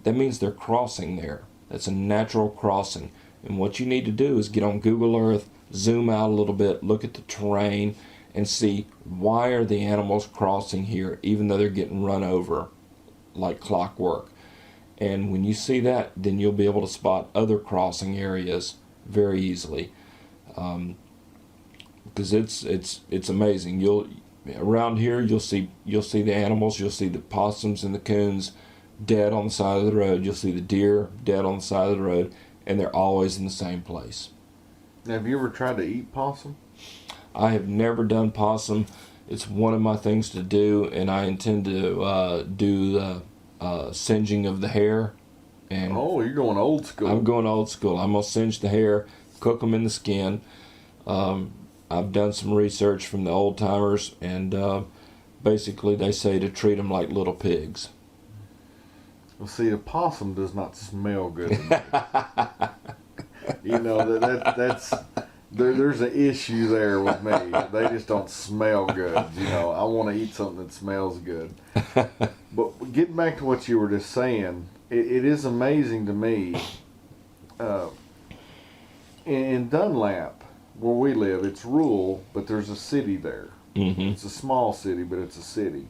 that means they're crossing there. That's a natural crossing. And what you need to do is get on Google Earth, zoom out a little bit, look at the terrain, and see why are the animals crossing here even though they're getting run over like clockwork. And when you see that, then you'll be able to spot other crossing areas very easily, because it's amazing. Around here you'll see the animals. You'll see the possums and the coons dead on the side of the road. You'll see the deer dead on the side of the road, and they're always in the same place. Now, have you ever tried to eat possum? I have never done possum. It's one of my things to do, and I intend to do the singeing of the hair. And oh, you're going old school. I'm going old school. I'm going to singe the hair, cook them in the skin. I've done some research from the old timers, and basically they say to treat them like little pigs. Well, see, a possum does not smell good. To me. You know, that's there's an issue there with me. They just don't smell good. You know, I want to eat something that smells good. But getting back to what you were just saying, it is amazing to me. In Dunlap, where we live, it's rural, but there's a city there. Mm-hmm. It's a small city, but it's a city.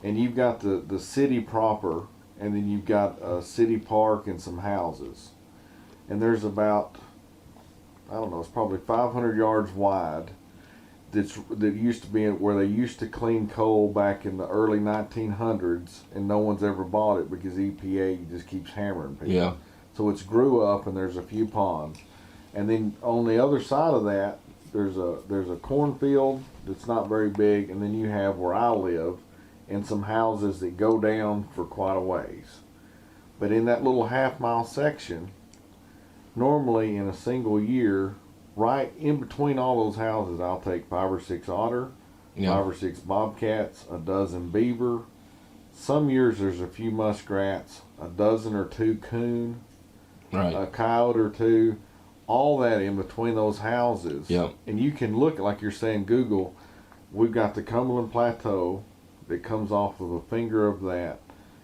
And you've got the city proper, and then you've got a city park and some houses. And there's about, I don't know, it's probably 500 yards wide that used to be where they used to clean coal back in the early 1900s, and no one's ever bought it because EPA just keeps hammering people. Yeah. So it's grew up, and there's a few ponds. And then on the other side of that, there's a cornfield that's not very big, and then you have where I live, and some houses that go down for quite a ways. But in that little half-mile section, normally in a single year, right in between all those houses, I'll take 5 or 6 otter, Yeah. 5 or 6 bobcats, a dozen beaver. Some years there's a few muskrats, a dozen or two coon. Right. a coyote or two, all that in between those houses. Yep. And you can look, like you're saying, Google, we've got the Cumberland Plateau that comes off of a finger of that.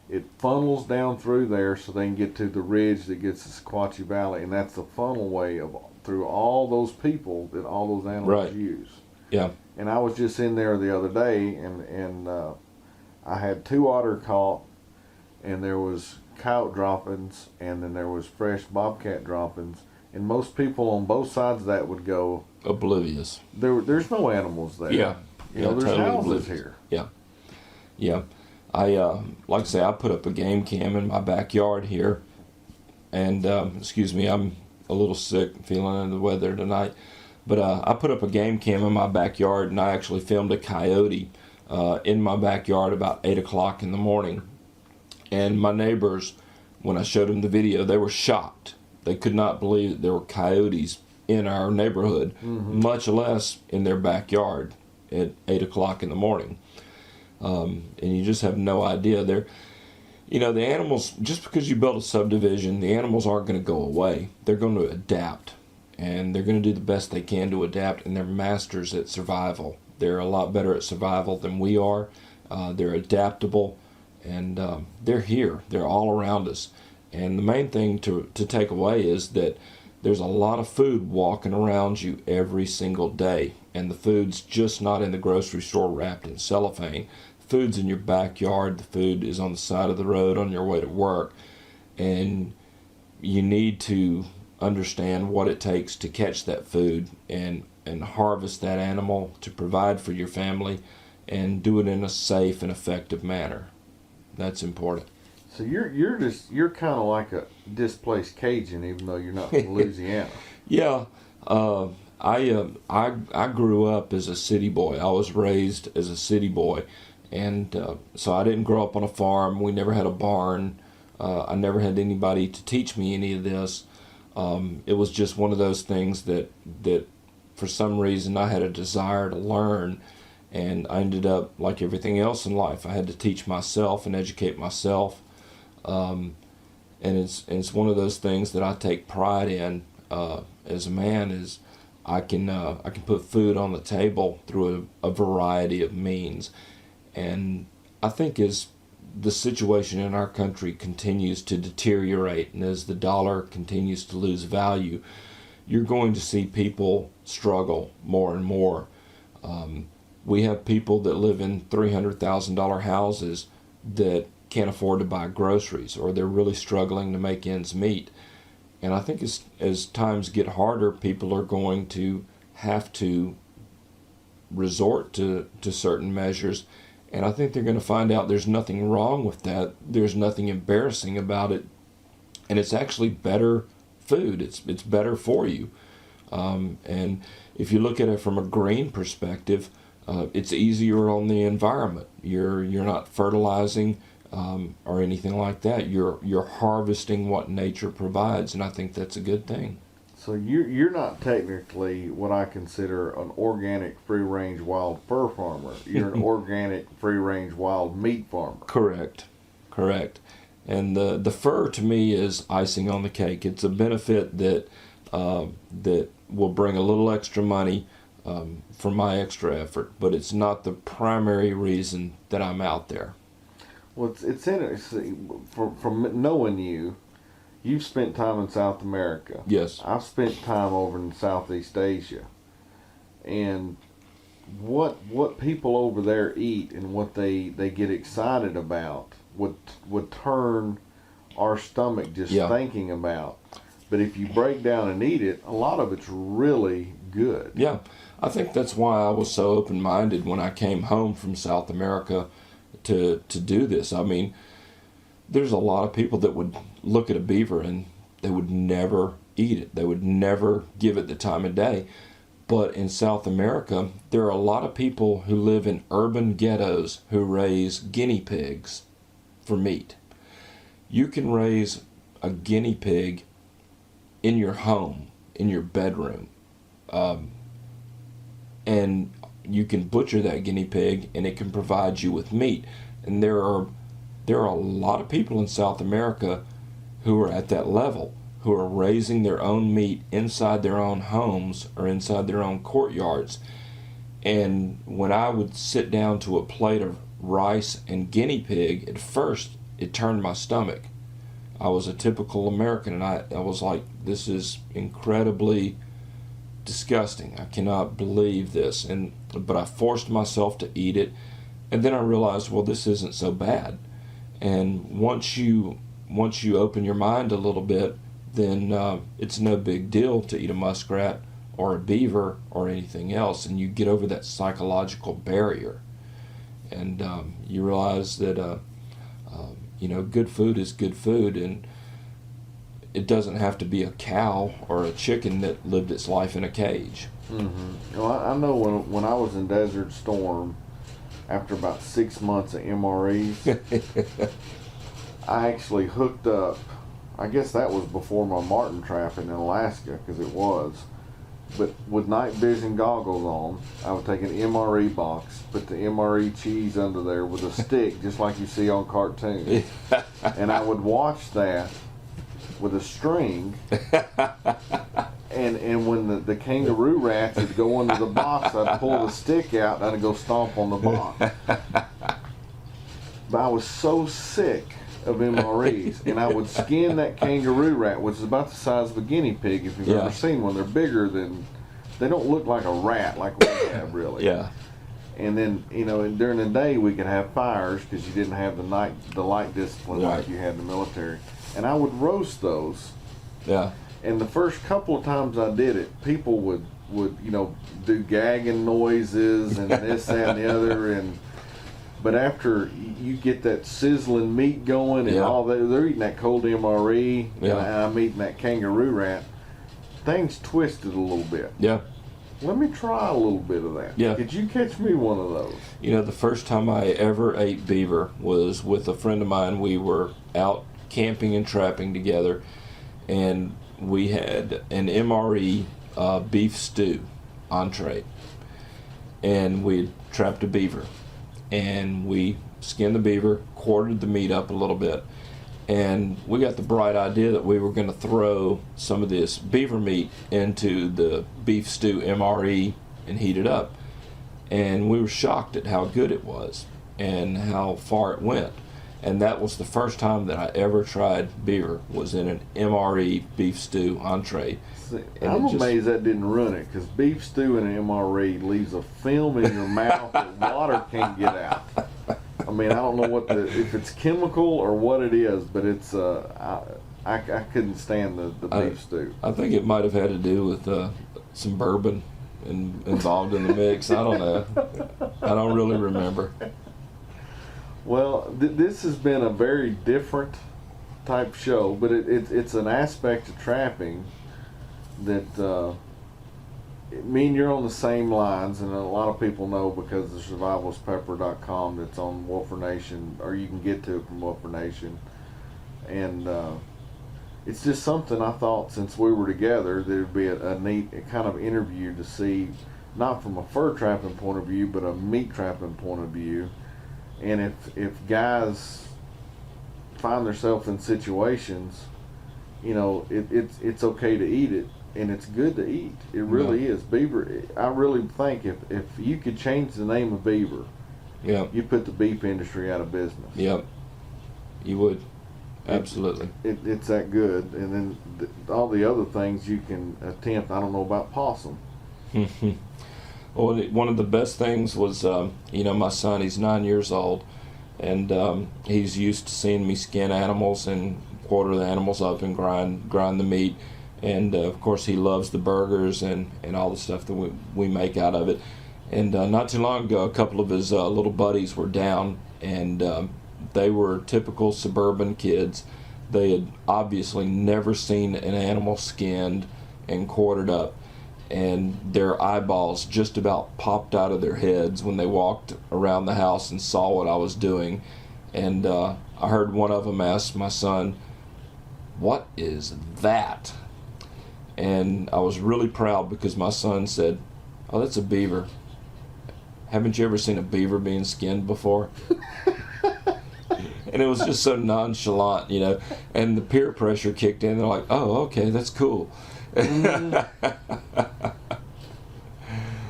It funnels down through there so they can get to the ridge that gets to Sequatchie Valley, and that's the funnel way of through all those people that all those animals Right. use. Yeah. And I was just in there the other day, and I had 2 otter caught, and there was coyote droppings, and then there was fresh bobcat droppings, and most people on both sides of that would go, Oblivious. there's no animals there. Yeah. You know, Yeah, there's totally houses oblivious. here. Yeah. Yeah. I like I say, I put up a game cam in my backyard here, and excuse me, I'm a little sick, feeling under the weather tonight. But I put up a game cam in my backyard, and I actually filmed a coyote in my backyard about 8 o'clock in the morning. And my neighbors, when I showed them the video, they were shocked. They could not believe that there were coyotes in our neighborhood, much less in their backyard at 8 o'clock in the morning. And you just have no idea. The animals, just because you build a subdivision, the animals aren't going to go away. They're going to adapt, and they're going to do the best they can to adapt, and they're masters at survival. They're a lot better at survival than we are. They're adaptable, and they're here. They're all around us. And the main thing to take away is that there's a lot of food walking around you every single day, and the food's just not in the grocery store wrapped in cellophane. Food's in your backyard. The food is on the side of the road on your way to work, and you need to understand what it takes to catch that food and harvest that animal to provide for your family, and do it in a safe and effective manner. That's important. So you're kind of like a displaced Cajun, even though you're not from Louisiana. Yeah, I grew up as a city boy. I was raised as a city boy, and so I didn't grow up on a farm. We never had a barn. I never had anybody to teach me any of this. It was just one of those things that for some reason I had a desire to learn, and I ended up, like everything else in life, I had to teach myself and educate myself. And it's one of those things that I take pride in as a man, is I can put food on the table through a variety of means. And I think as the situation in our country continues to deteriorate, and as the dollar continues to lose value, you're going to see people struggle more and more. We have people that live in $300,000 houses that can't afford to buy groceries, or they're really struggling to make ends meet. And I think as times get harder, people are going to have to resort to certain measures. And I think they're going to find out there's nothing wrong with that. There's nothing embarrassing about it. And it's actually better food. It's better for you. And if you look at it from a green perspective, it's easier on the environment. You're not fertilizing or anything like that. You're harvesting what nature provides, and I think that's a good thing. So you're not technically what I consider an organic free-range wild fur farmer. You're an organic free-range wild meat farmer. Correct. And the fur to me is icing on the cake. It's a benefit that will bring a little extra money for my extra effort, but it's not the primary reason that I'm out there. Well, it's interesting. From knowing you, you've spent time in South America. Yes. I've spent time over in Southeast Asia. And what people over there eat and what they get excited about would turn our stomach just thinking about. But if you break down and eat it, a lot of it's really good. Yeah. I think that's why I was so open-minded when I came home from South America to do this. I mean, there's a lot of people that would look at a beaver and they would never eat it. They would never give it the time of day. But in South America, there are a lot of people who live in urban ghettos who raise guinea pigs for meat. You can raise a guinea pig in your home, in your bedroom. And you can butcher that guinea pig and it can provide you with meat. And there are a lot of people in South America who are at that level. who are raising their own meat inside their own homes or inside their own courtyards. And when I would sit down to a plate of rice and guinea pig, at first it turned my stomach. I was a typical American, and I was like, this is incredibly disgusting. I cannot believe this. But I forced myself to eat it, and then I realized, well, this isn't so bad. And once you open your mind a little bit, then it's no big deal to eat a muskrat or a beaver or anything else, and you get over that psychological barrier, and you realize that good food is good food, and it doesn't have to be a cow or a chicken that lived its life in a cage. Mm-hmm. Well, I know when I was in Desert Storm, after about 6 months of MREs, I actually hooked up. I guess that was before my marten trapping in Alaska, because it was. But with night vision goggles on, I would take an MRE box, put the MRE cheese under there with a stick, just like you see on cartoons, and I would watch that with a string. And when the kangaroo rats would go under the box, I'd pull the stick out and I'd go stomp on the box. But I was so sick of MREs, and I would skin that kangaroo rat, which is about the size of a guinea pig if you've ever seen one. They're bigger than, they don't look like a rat like we have really. Yeah. And then, during the day we could have fires because you didn't have the light discipline like you had in the military. And I would roast those. Yeah. And the first couple of times I did it, people would do gagging noises and this, that, and the other. But after you get that sizzling meat going and all that, they're eating that cold MRE, and I'm eating that kangaroo rat, things twisted a little bit. Yeah. Let me try a little bit of that. Yeah. Could you catch me one of those? The first time I ever ate beaver was with a friend of mine. We were out camping and trapping together, and we had an MRE beef stew entree, and we trapped a beaver, and we skinned the beaver, quartered the meat up a little bit, and we got the bright idea that we were going to throw some of this beaver meat into the beef stew MRE and heat it up. And we were shocked at how good it was and how far it went. And that was the first time that I ever tried beaver, was in an MRE beef stew entree. See, I'm amazed that didn't ruin it, because beef stew in an MRE leaves a film in your mouth that water can't get out. I mean, I don't know if it's chemical or what it is, but it's I couldn't stand the beef stew. I think it might have had to do with some bourbon involved in the mix. I don't know. I don't really remember. Well, this has been a very different type show, but it's an aspect of trapping that me and you're on the same lines, and a lot of people know because of survivalistpepper.com that's on Wolfer Nation, or you can get to it from Wolfer Nation. And it's just something I thought, since we were together, that it would be a neat kind of interview to see, not from a fur trapping point of view, but a meat trapping point of view. And if guys find themselves in situations, it's okay to eat it, and it's good to eat. It really is. Beaver, I really think if you could change the name of beaver, you put the beef industry out of business. Yep, you would. Absolutely. It's that good. And then all the other things you can attempt. I don't know about possum. Well, one of the best things was, my son, he's 9 years old, and he's used to seeing me skin animals and quarter the animals up and grind the meat. And, of course, he loves the burgers and all the stuff that we make out of it. And not too long ago, a couple of his little buddies were down, and they were typical suburban kids. They had obviously never seen an animal skinned and quartered up, and their eyeballs just about popped out of their heads when they walked around the house and saw what I was doing. And I heard one of them ask my son, "What is that?" And I was really proud, because my son said, "Oh, that's a beaver. Haven't you ever seen a beaver being skinned before?" And it was just so nonchalant, you know. And the peer pressure kicked in. They're like, "Oh, okay, that's cool."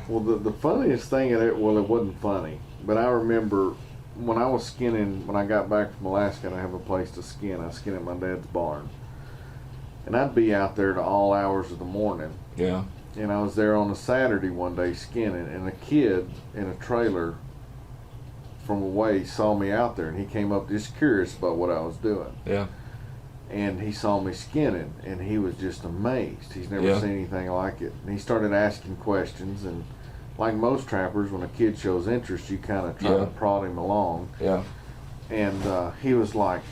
Well, the funniest thing in it, well, it wasn't funny, but I remember when I was skinning, when I got back from Alaska and I have a place to skin, I skin at my dad's barn. And I'd be out there to all hours of the morning. Yeah. And I was there on a Saturday one day skinning, and a kid in a trailer from away saw me out there, and he came up just curious about what I was doing. Yeah. And he saw me skinning, and he was just amazed. He's never Yeah. seen anything like it. And he started asking questions, and like most trappers, when a kid shows interest, you kind of try Yeah. to prod him along. Yeah. And he was like,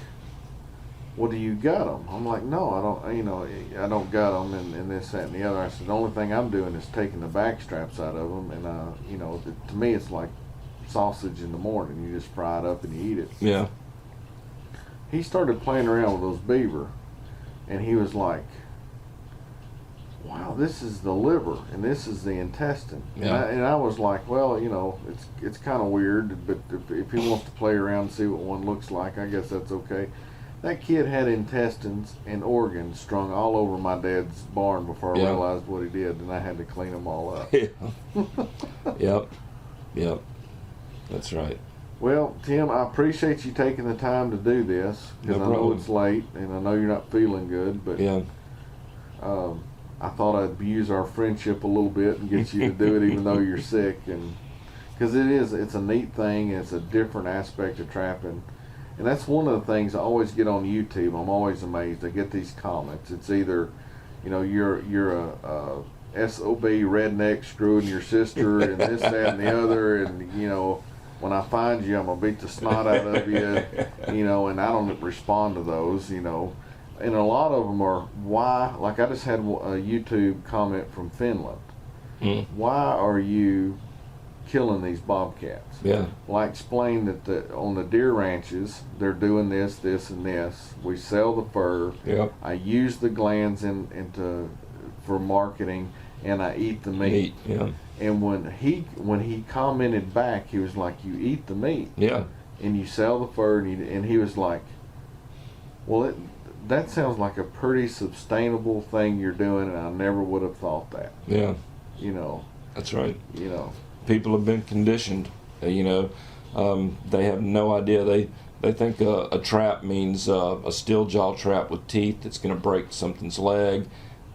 "Well, do you gut them?" I'm like, "No, I don't. You know, I don't gut them, and this, that, and the other." I said, "The only thing I'm doing is taking the back straps out of them, and you know, to me, it's like sausage in the morning. You just fry it up and you eat it." Yeah. He started playing around with those beaver, and he was like, "Wow, this is the liver, and this is the intestine." Yeah. And I was like, "Well, you know, it's kind of weird, but if he wants to play around and see what one looks like, I guess that's okay." That kid had intestines and organs strung all over my dad's barn before I Yeah. realized what he did, and I had to clean them all up. Yep. Yep. That's right. Well, Tim, I appreciate you taking the time to do this, because No I know problem. it's late, and I know you're not feeling good, but Yeah. I thought I'd use our friendship a little bit and get you to do it even though you're sick, and because it's a neat thing, and it's a different aspect of trapping, and that's one of the things I always get on YouTube. I'm always amazed. I get these comments. It's either, you know, you're a SOB redneck screwing your sister and this, that, and the other, and you know, when I find you, I'm gonna beat the snot out of you, you know, and I don't respond to those, you know. And a lot of them are, why, like I just had a YouTube comment from Finland. Mm. Why are you killing these bobcats? Yeah. Well, I explained that on the deer ranches, they're doing this, this, and this. We sell the fur. Yep. I use the glands for marketing, and I eat the meat. Yeah. And when he commented back, he was like, "You eat the meat, Yeah. and you sell the fur," and he was like, "Well, that sounds like a pretty sustainable thing you're doing, and I never would have thought that." Yeah. You know. That's right. You know. People have been conditioned. You know, they have no idea. They think a trap means a steel jaw trap with teeth that's going to break something's leg,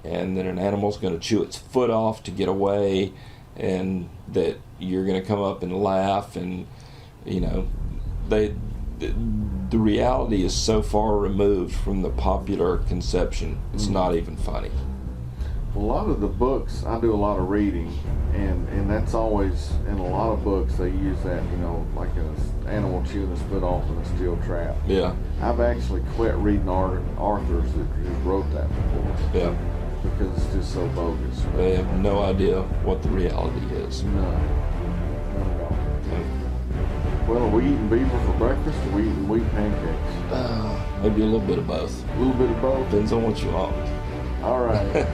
and then an animal's going to chew its foot off to get away, and that you're going to come up and laugh, and you know, the reality is so far removed from the popular conception. It's not even funny. A lot of the books, I do a lot of reading, and that's always, in a lot of books they use that, you know, like an animal chewing his foot off in a steel trap. Yeah. I've actually quit reading authors that wrote that before. Yeah. Because it's just so bogus. They have no idea what the reality is. No. Not at all. Well, are we eating beaver for breakfast, or are we eating wheat pancakes? Maybe a little bit of both. A little bit of both. Depends on what you want. All right.